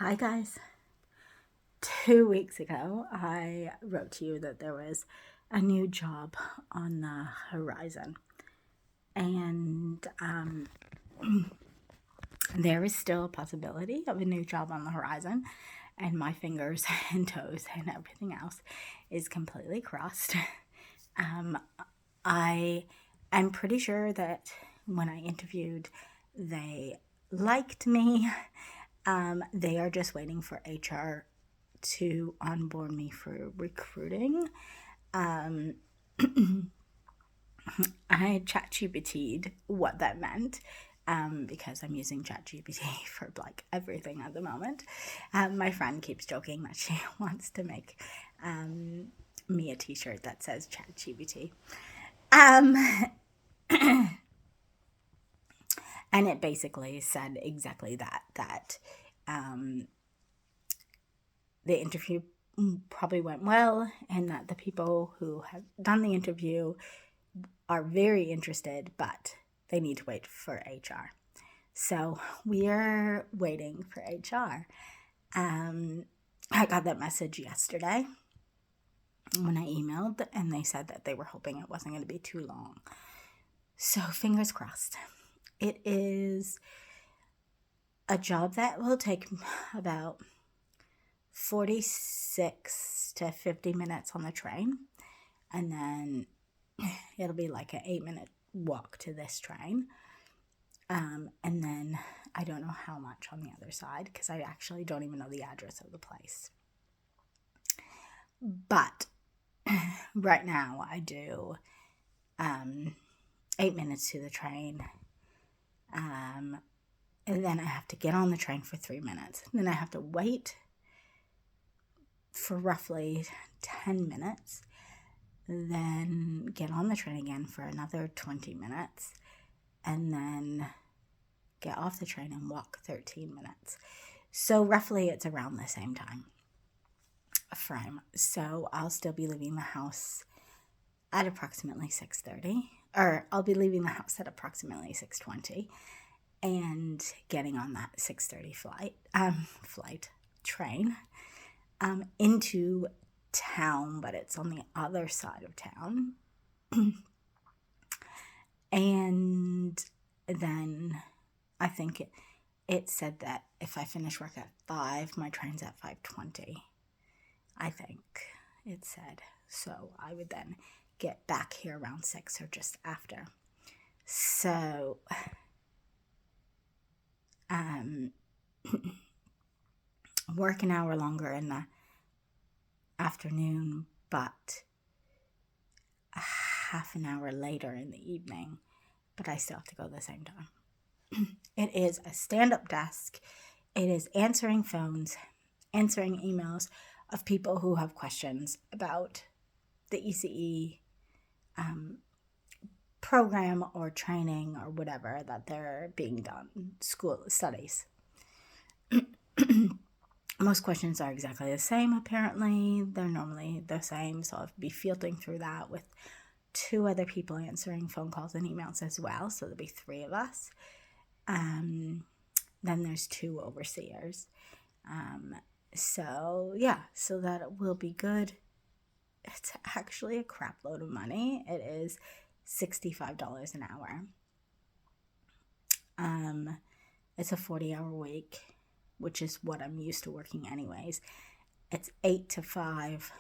Hi guys. 2 weeks ago, I wrote to you that there was a new job on the horizon, and there is still a possibility of a new job on the horizon, and my fingers and toes and everything else is completely crossed. I am pretty sure that when I interviewed, they liked me. They are just waiting for HR to onboard me for recruiting. I had ChatGPT'd what that meant because I'm using ChatGPT for like everything at the moment. My friend keeps joking that she wants to make me a t-shirt that says ChatGPT. And it basically said exactly that the interview probably went well and that the people who have done the interview are very interested, but they need to wait for HR. So we are waiting for HR. I got that message yesterday when I emailed, and they said that they were hoping it wasn't going to be too long. So fingers crossed. It is a job that will take about 46 to 50 minutes on the train, and then it'll be like an 8-minute walk to this train. And then I don't know how much on the other side because I actually don't even know the address of the place. But right now I do 8 minutes to the train. And then I have to get on the train for 3 minutes. Then I have to wait for roughly 10 minutes. Then get on the train again for another 20 minutes. And then get off the train and walk 13 minutes. So roughly it's around the same time frame. So I'll still be leaving the house at approximately 6:30, or I'll be leaving the house at approximately 6:20 and getting on that 6:30 train into town, but it's on the other side of town. And then I think it said that if I finish work at 5, my train's at 5:20. I think it said. So I would then get back here around 6 or just after. So work an hour longer in the afternoon, but a half an hour later in the evening, but I still have to go the same time. It is a stand-up desk. It is answering phones, answering emails of people who have questions about the ECE program or training or whatever that they're being done, school studies. Most questions are exactly the same, apparently. They're normally the same, so I'll be filtering through that with 2 other people answering phone calls and emails as well, so there'll be 3 of us. Then there's 2 overseers. So that will be good. It's actually a crap load of money. It is $65 an hour. It's a 40-hour week, which is what I'm used to working anyways. It's 8 to 5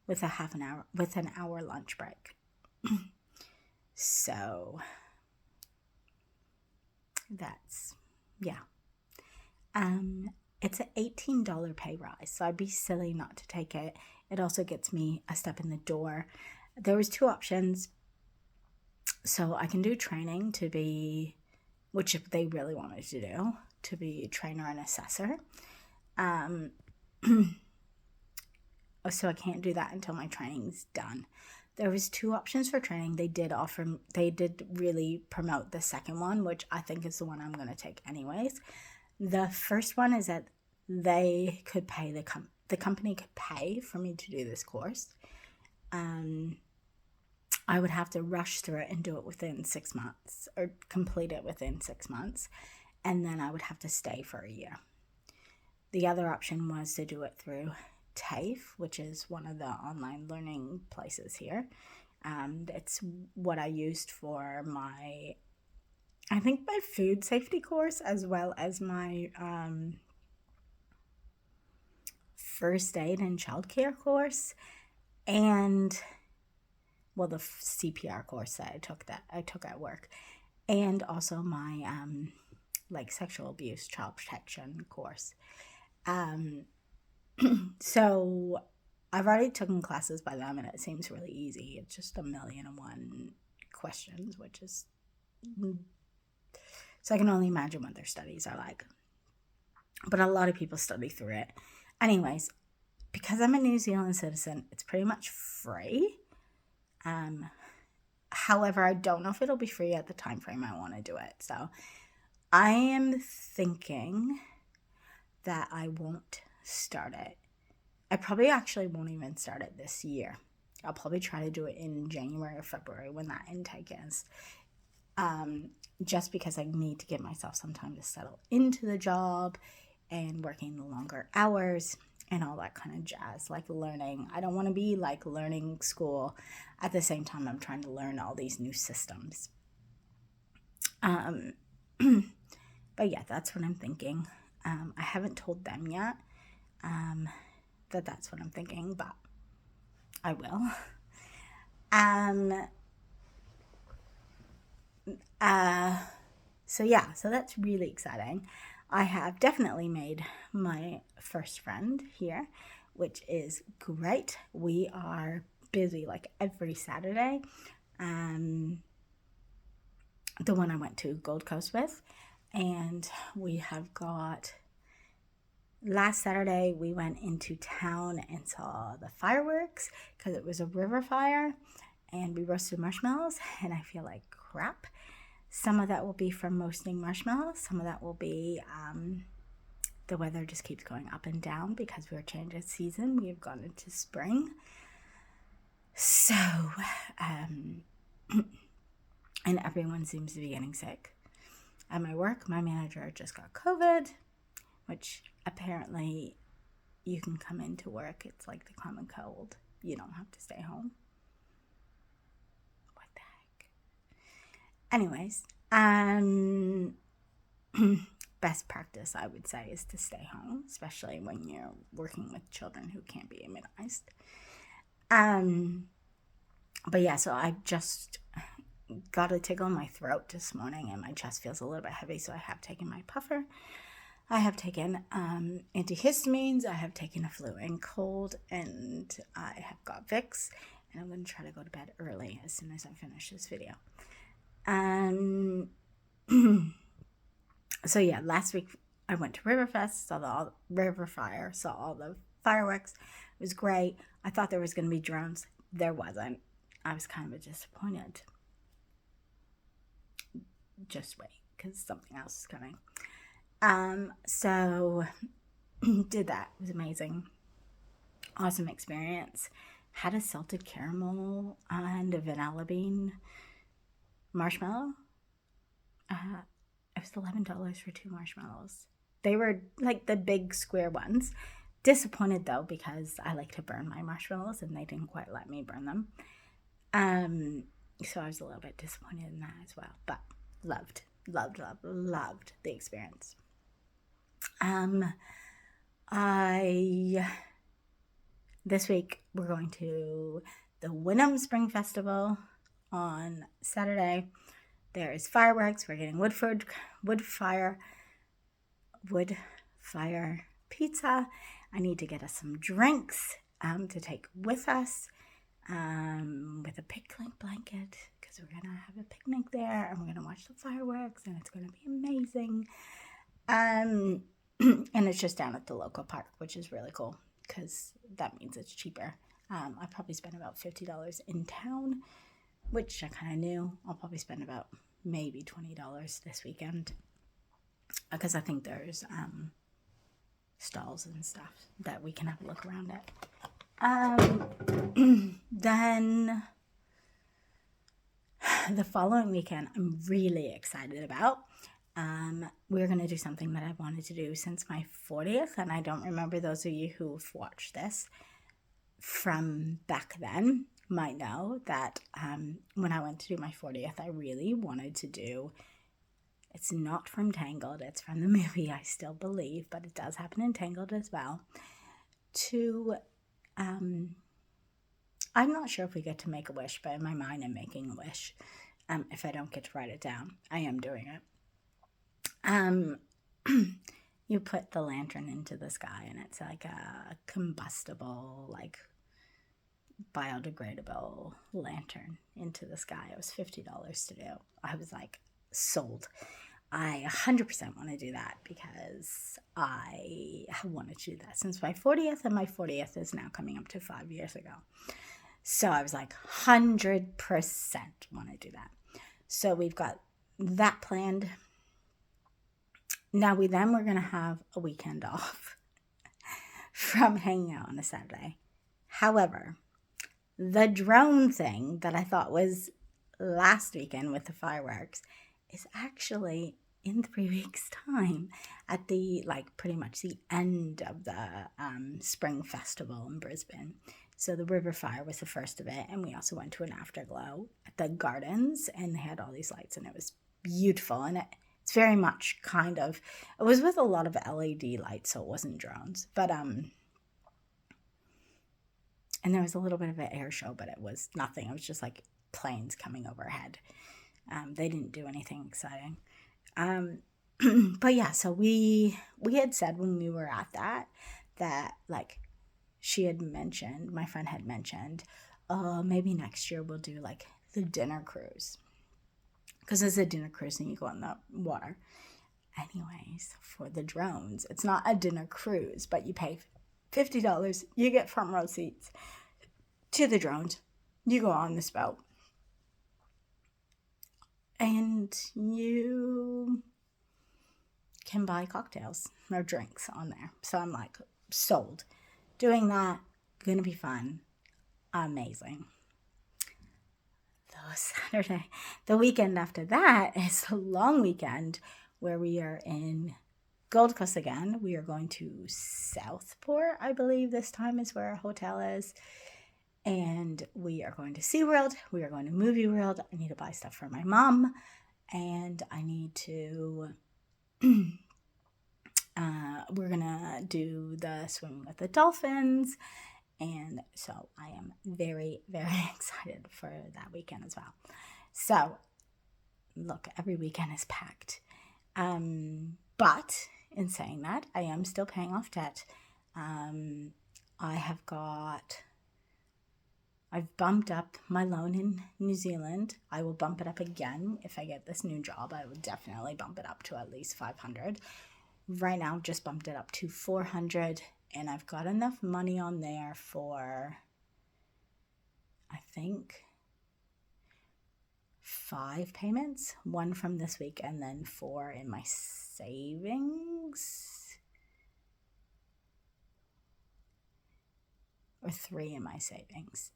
with an hour lunch break. So that's, yeah. It's an $18 pay rise, so I'd be silly not to take it. It also gets me a step in the door. There was 2 options. So I can do training to be, which if they really wanted to do, to be a trainer and assessor. So I can't do that until my training's done. There was 2 options for training. They did really promote the second one, which I think is the one I'm going to take anyways. The first one is that they could pay, the company could pay for me to do this course. I would have to rush through it and do it within 6 months, or complete it within 6 months, and then I would have to stay for a year. The other option was to do it through TAFE, which is one of the online learning places here. It's what I used for my food safety course, as well as my first aid and childcare course, and the CPR course that I took at work, and also my sexual abuse child protection course. So I've already taken classes by them, and it seems really easy. It's just 1,000,001 questions, which is, so I can only imagine what their studies are like. But a lot of people study through it. Anyways, because I'm a New Zealand citizen, it's pretty much free. However, I don't know if it'll be free at the time frame I want to do it. So I am thinking that I won't start it. I probably actually won't even start it this year. I'll probably try to do it in January or February when that intake is. Just because I need to give myself some time to settle into the job and working the longer hours and all that kind of jazz, like learning. I don't want to be like learning school at the same time I'm trying to learn all these new systems. But yeah, that's what I'm thinking. I haven't told them yet that that's what I'm thinking, but I will. So that's really exciting. I have definitely made my first friend here, which is great. We are busy like every Saturday. The one I went to Gold Coast with, and we have got, last Saturday we went into town and saw the fireworks because it was a river fire, and we roasted marshmallows, and I feel like crap. Some of that will be from roasting marshmallows. Some of that will be the weather just keeps going up and down because we're changing season. We have gone into spring. So, and everyone seems to be getting sick. At my work, my manager just got COVID, which apparently you can come into work. It's like the common cold. You don't have to stay home. What the heck? Anyways, best practice, I would say, is to stay home, especially when you're working with children who can't be immunized. But yeah, so I just got a tickle in my throat this morning, and my chest feels a little bit heavy, so I have taken my puffer. I have taken antihistamines. I have taken a flu and cold, and I have got Vicks, and I'm going to try to go to bed early as soon as I finish this video. So yeah, last week I went to Riverfest, saw the river fire, saw all the fireworks. It was great. I thought there was going to be drones. There wasn't. I was kind of disappointed. Just wait, because something else is coming. So did that. It was amazing. Awesome experience. Had a salted caramel and a vanilla bean marshmallow. It was $11 for 2 marshmallows. They were like the big square ones. Disappointed though, because I like to burn my marshmallows and they didn't quite let me burn them. So I was a little bit disappointed in that as well, but loved the experience. This week we're going to the Wynnum Spring Festival on Saturday. There is fireworks. We're getting wood fire pizza. I need to get us some drinks to take with us, with a picnic blanket, because we're gonna have a picnic there and we're gonna watch the fireworks, and it's gonna be amazing. And it's just down at the local park, which is really cool because that means it's cheaper. I probably spent about $50 in town, which I kind of knew. I'll probably spend about maybe $20 this weekend because I think there's stalls and stuff that we can have a look around at. Then the following weekend I'm really excited about. we're going to do something that I've wanted to do since my 40th. And I don't remember, those of you who've watched this from back then might know that when I went to do my 40th, I really wanted to do, it's not from Tangled, it's from the movie, I still believe, but it does happen in Tangled as well, to, I'm not sure if we get to make a wish, but in my mind I'm making a wish. If I don't get to write it down, I am doing it. You put the lantern into the sky, and it's like a combustible, like biodegradable lantern into the sky. It was $50 to do. I was like, sold. I 100% want to do that because I have wanted to do that since my 40th, and my 40th is now coming up to 5 years ago. So I was like, 100% want to do that. So we've got that planned. Now we're going to have a weekend off from hanging out on a Saturday. However, the drone thing that I thought was last weekend with the fireworks is actually in 3 weeks' time at the, like, pretty much the end of the spring festival in Brisbane. So the River Fire was the first of it, and we also went to an afterglow at the gardens, and they had all these lights, and it was beautiful. And it's very much kind of, it was with a lot of LED lights, so it wasn't drones, but and there was a little bit of an air show, but it was nothing. It was just like planes coming overhead. They didn't do anything exciting. But yeah, so we had said when we were at that like she had mentioned, my friend had mentioned, maybe next year we'll do like the dinner cruise. Because there's a dinner cruise and you go in the water. Anyways, for the drones, it's not a dinner cruise, but you pay $50. You get front row seats to the drones. You go on this boat. And you can buy cocktails or drinks on there. So I'm like, sold. Doing that, gonna be fun. Amazing. Saturday. The weekend after that is the long weekend where we are in Gold Coast again. We are going to Southport, I believe this time is where our hotel is. And we are going to SeaWorld. We are going to Movie World. I need to buy stuff for my mom. And I need to, we're going to do the swim with the dolphins. And so I am very, very excited for that weekend as well. So, look, every weekend is packed. But in saying that, I am still paying off debt. I've bumped up my loan in New Zealand. I will bump it up again if I get this new job. I will definitely bump it up to at least $500. Right now, just bumped it up to $400. And I've got enough money on there for, I think, 5 payments. 1 from this week and then 4 in my savings. Or 3 in my savings.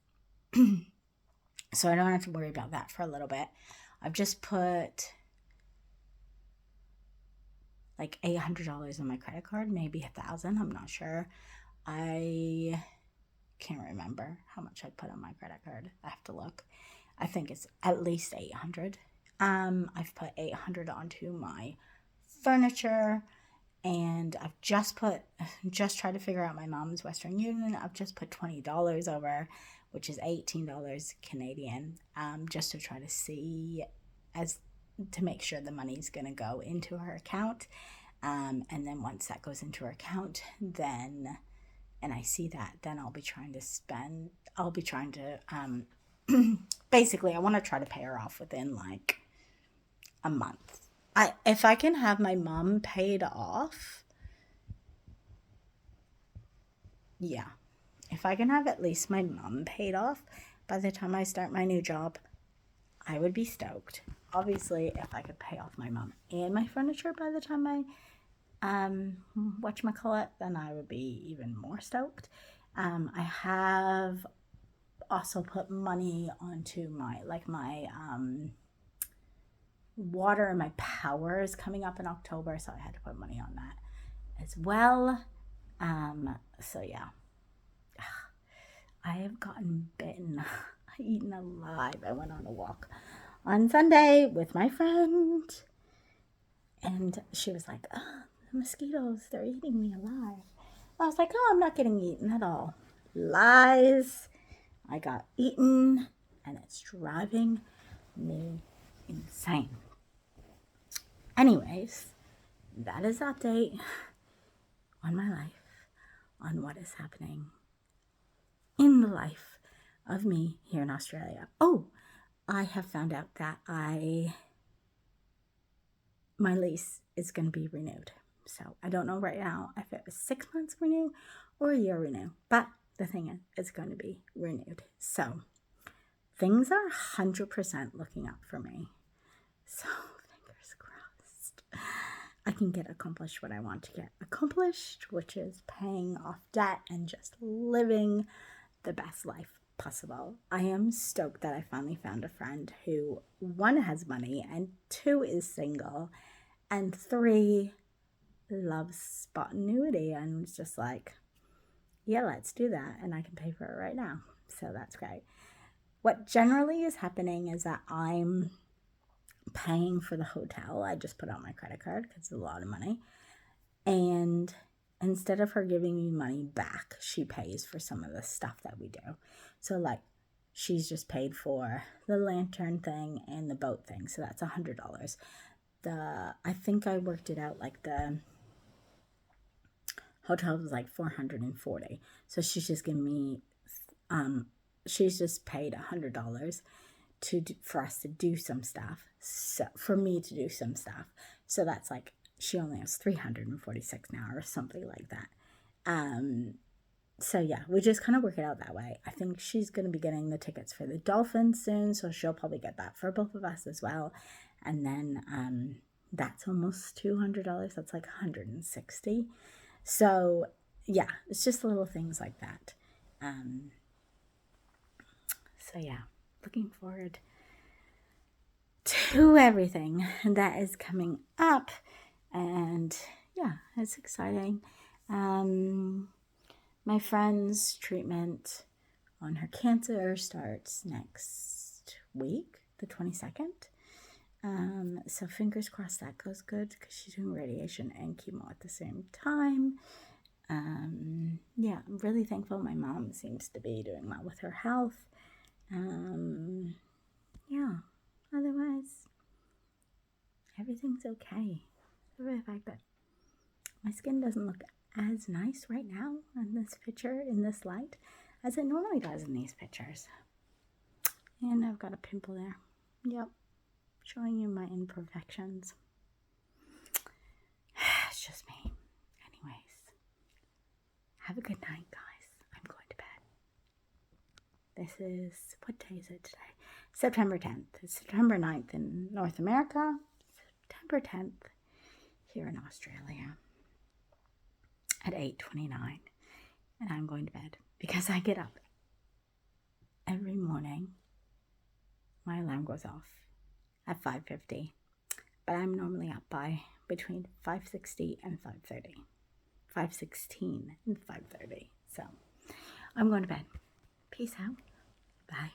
So I don't have to worry about that for a little bit. I've just put like $800 on my credit card, maybe $1,000. I'm not sure. I can't remember how much I put on my credit card. I have to look. I think it's at least $800. I've put $800 onto my furniture, and I've just tried to figure out my mom's Western Union. I've just put $20 over, which is $18 Canadian, just to try to see to make sure the money's going to go into her account. And then once that goes into her account, and I see that, then I'll be trying to basically, I want to try to pay her off within like a month. If I can have my mom paid off, yeah. If I can have at least my mom paid off by the time I start my new job, I would be stoked. Obviously, if I could pay off my mom and my furniture by the time I whatchamacallit, then I would be even more stoked. I have also put money onto my water in my power is coming up in October, so I had to put money on that as well. So yeah, I have gotten bitten, eaten alive. I went on a walk on Sunday with my friend, and she was like, "Oh, the mosquitoes, they're eating me alive." I was like, "Oh, I'm not getting eaten at all." Lies. I got eaten, and it's driving me insane. Anyways, that is that update on my life, on what is happening in the life of me here in Australia. Oh, I have found out that my lease is going to be renewed. So I don't know right now if it was 6 months renew or a year renew, but the thing is, it's going to be renewed. So things are 100% looking up for me. So fingers crossed. I can get accomplished what I want to get accomplished, which is paying off debt and just living the best life possible. I am stoked that I finally found a friend who, 1, has money, and 2, is single, and 3, loves spontaneity and was just like, yeah, let's do that, and I can pay for it right now. So that's great. What generally is happening is that I'm paying for the hotel. I just put out my credit card because it's a lot of money, and instead of her giving me money back, she pays for some of the stuff that we do. So like, she's just paid for the lantern thing and the boat thing, so that's $100. I think I worked it out, like the hotel was like $440, so she's just giving me she's just paid $100 for us to do some stuff, so for me to do some stuff. So that's like, she only has $346 now or something like that. So yeah, we just kind of work it out that way. I think she's going to be getting the tickets for the Dolphins soon, so she'll probably get that for both of us as well. And then that's almost $200. That's like $160. So yeah, it's just little things like that. So yeah, looking forward to everything that is coming up, and yeah, it's exciting. My friend's treatment on her cancer starts next week, the 22nd. So fingers crossed that goes good, because she's doing radiation and chemo at the same time. Yeah, I'm really thankful. My mom seems to be doing well with her health. Yeah, otherwise everything's okay. The fact that my skin doesn't look as nice right now in this picture, in this light, as it normally does in these pictures. And I've got a pimple there. Yep, showing you my imperfections. It's just me. Anyways, have a good night, guys. I'm going to bed. This is, what day is it today? September 10th. It's September 9th in North America, September 10th here in Australia at 8:29, and I'm going to bed because I get up every morning. My alarm goes off at 5:50, but I'm normally up by between 5:60 and 5:30, 5:16 and 5:30. So I'm going to bed. Peace out. Bye.